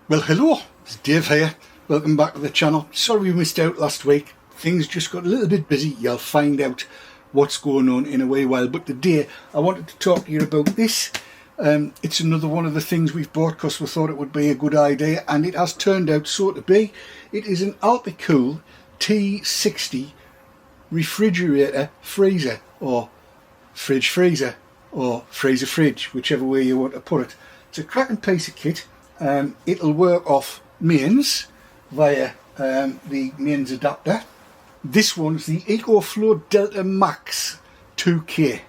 Well, hello, it's Dave here. Welcome back to the channel. Sorry we missed out last week. Things just got a little bit busy. You'll find out what's going on in a wee while. But today I wanted to talk to you about this. It's another one of the things we've bought because we thought it would be a good idea, and it has turned out so to be. It is an Alpicool T60 refrigerator freezer, or fridge freezer, or freezer fridge, whichever way you want to put it. It's a cracking piece of kit. It'll work off mains via the mains adapter. This one's the EcoFlow Delta Max 2K,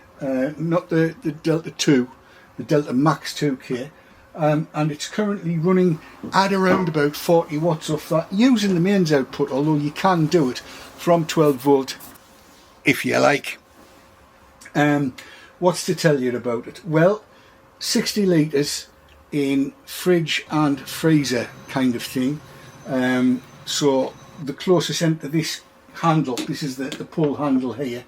not the Delta 2, the Delta Max 2K, and it's currently running at around about 40 watts off that, using the mains output, although you can do it from 12 volt if you like. What's to tell you about it? Well, 60 litres in fridge and freezer kind of thing. So the closest end to this handle, this is the pull handle here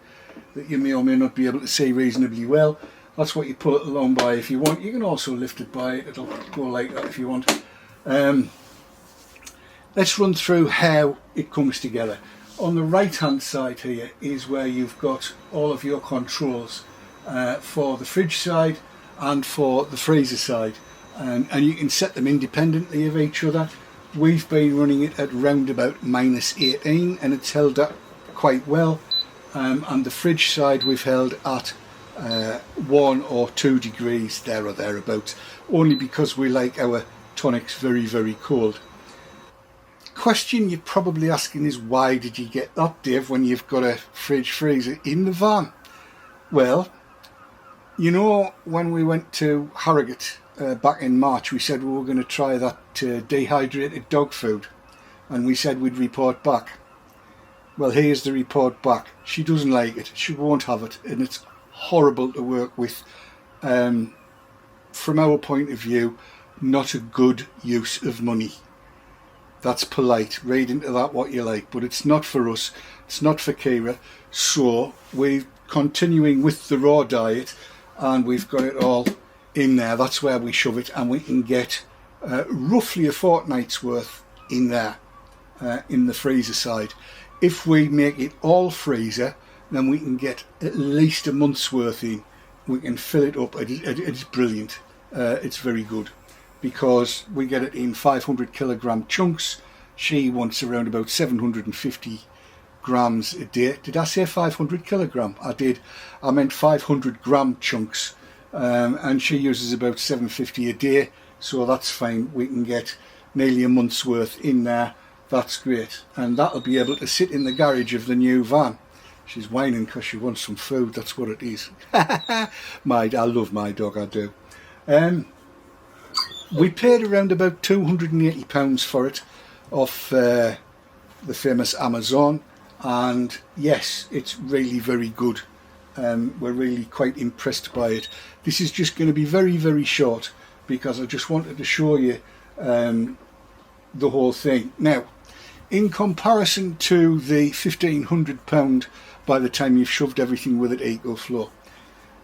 that you may or may not be able to see reasonably well. That's what you pull it along by if you want. You can also lift it by it, it'll go like that if you want. Let's run through how it comes together. On the right hand side here is where you've got all of your controls for the fridge side and for the freezer side. And you can set them independently of each other. We've been running it at round about -18 and it's held up quite well. And the fridge side we've held at 1 or 2 degrees there or thereabouts, only because we like our tonics very, very cold. Question you're probably asking is, why did you get that, Dave, when you've got a fridge freezer in the van? Well, you know, when we went to Harrogate back in March, we said we were going to try that dehydrated dog food, and we said we'd report back. Well, here's the report back. She doesn't like it, she won't have it, and it's horrible to work with. From our point of view, not a good use of money. That's polite, read into that what you like, but it's not for us, it's not for Kira. So we're continuing with the raw diet, and we've got it all in there. That's where we shove it, and we can get roughly a fortnight's worth in there, in the freezer side. If we make it all freezer, then we can get at least a month's worth in. We can fill it up. It's brilliant. It's very good, because we get it in 500 kilogram chunks. She wants around about 750 grams a day. Did I say 500 kilogram? I did. I meant 500 gram chunks. And she uses about 750 a day, so that's fine. We can get nearly a month's worth in there. That's great, and that'll be able to sit in the garage of the new van. She's whining because she wants some food, that's what it is. I love my dog, I do. We paid around about £280 for it off the famous Amazon, and yes, it's really very good. We're really quite impressed by it. This is just going to be very, very short, because I just wanted to show you the whole thing. Now, in comparison to the £1,500 by the time you've shoved everything with it, EcoFlow,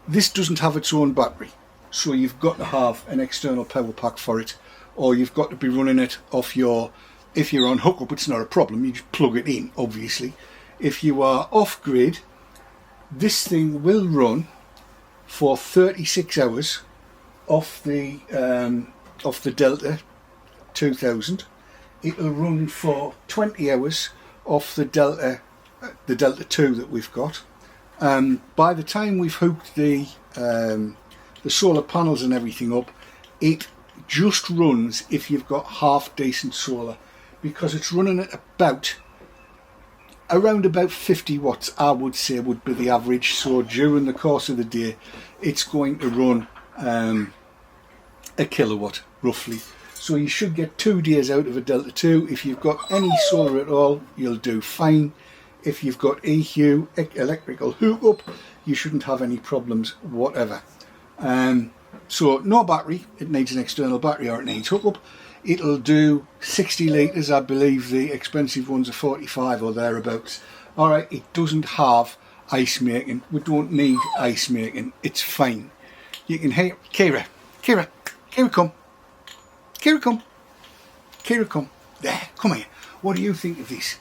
this doesn't have its own battery, so you've got to have an external power pack for it, or you've got to be running it off your, if you're on hookup, it's not a problem, you just plug it in, obviously. If you are off grid, this thing will run for 36 hours off the Delta 2000. It'll run for 20 hours off the Delta 2 that we've got. By the time we've hooked the solar panels and everything up, it just runs if you've got half decent solar, because it's running at around about 50 watts, I would say, would be the average. So during the course of the day, it's going to run a kilowatt roughly. So you should get 2 days out of a Delta 2. If you've got any solar at all, you'll do fine. If you've got EHU, electrical hookup, you shouldn't have any problems whatever. So no battery, it needs an external battery, or it needs hookup. It'll do 60 litres, I believe the expensive ones are 45 or thereabouts. Alright, it doesn't have ice making. We don't need ice making, it's fine. You can hear Kira, come. Kira, come. here it come. There, come here. What do you think of this?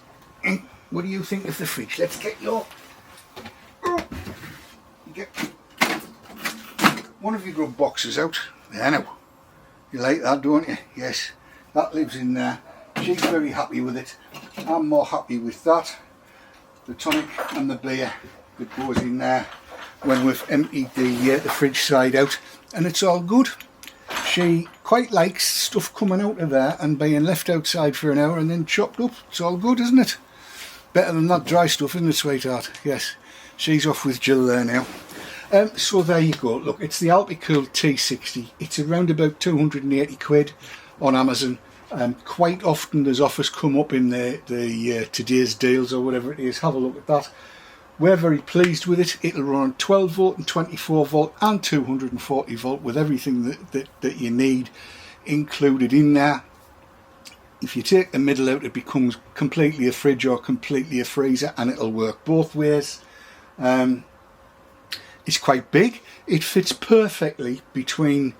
What do you think of the fridge? Let's get your... Get one of your grub boxes out. There now. You like that, don't you? Yes. That lives in there. She's very happy with it. I'm more happy with that. The tonic and the beer that goes in there when we've emptied the fridge side out, and it's all good. She quite likes stuff coming out of there and being left outside for an hour and then chopped up. It's all good, isn't it? Better than that dry stuff, isn't it, sweetheart? Yes. She's off with Jill there now. So there you go. Look, it's the Alpicool T60. It's around about 280 quid on Amazon. Quite often there's offers come up in the today's deals or whatever it is. Have a look at that. We're very pleased with it. It'll run on 12 volt and 24 volt and 240 volt with everything that you need included in there. If you take the middle out, it becomes completely a fridge or completely a freezer, and it'll work both ways. It's quite big. It fits perfectly between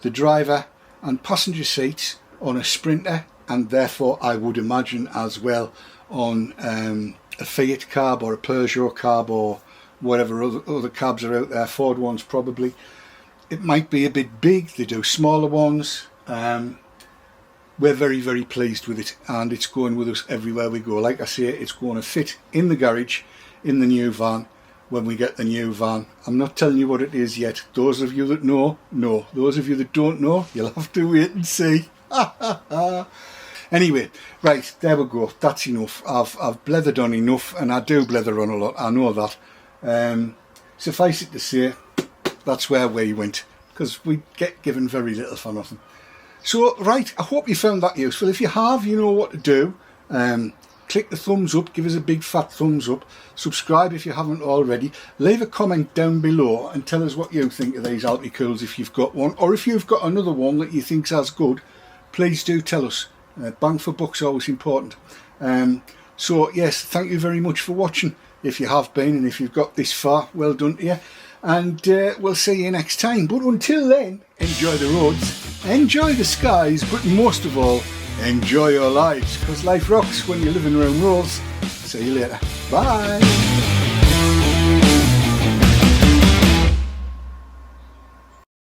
the driver and passenger seats on a Sprinter, and therefore I would imagine as well on a Fiat cab or a Peugeot cab or whatever other cabs are out there. Ford ones probably. It might be a bit big. They do smaller ones. We're very, very pleased with it, and it's going with us everywhere we go. Like I say, it's going to fit in the garage in the new van when we get the new van. I'm not telling you what it is yet. Those of you that know. Those of you that don't know, you'll have to wait and see. Anyway, right, there we go. That's enough. I've blethered on enough, and I do blether on a lot. I know that. Suffice it to say, that's where we went, because we get given very little for nothing. So, right, I hope you found that useful. If you have, you know what to do. Click the thumbs up, give us a big fat thumbs up. Subscribe if you haven't already. Leave a comment down below and tell us what you think of these Alpicools if you've got one. Or if you've got another one that you think's as good, please do tell us. Bang for buck's always important. So, yes, thank you very much for watching. If you have been, and if you've got this far, well done to you. And we'll see you next time. But until then, enjoy the roads, enjoy the skies, but most of all, enjoy your lives, because life rocks when you're living around roads. See you later. Bye.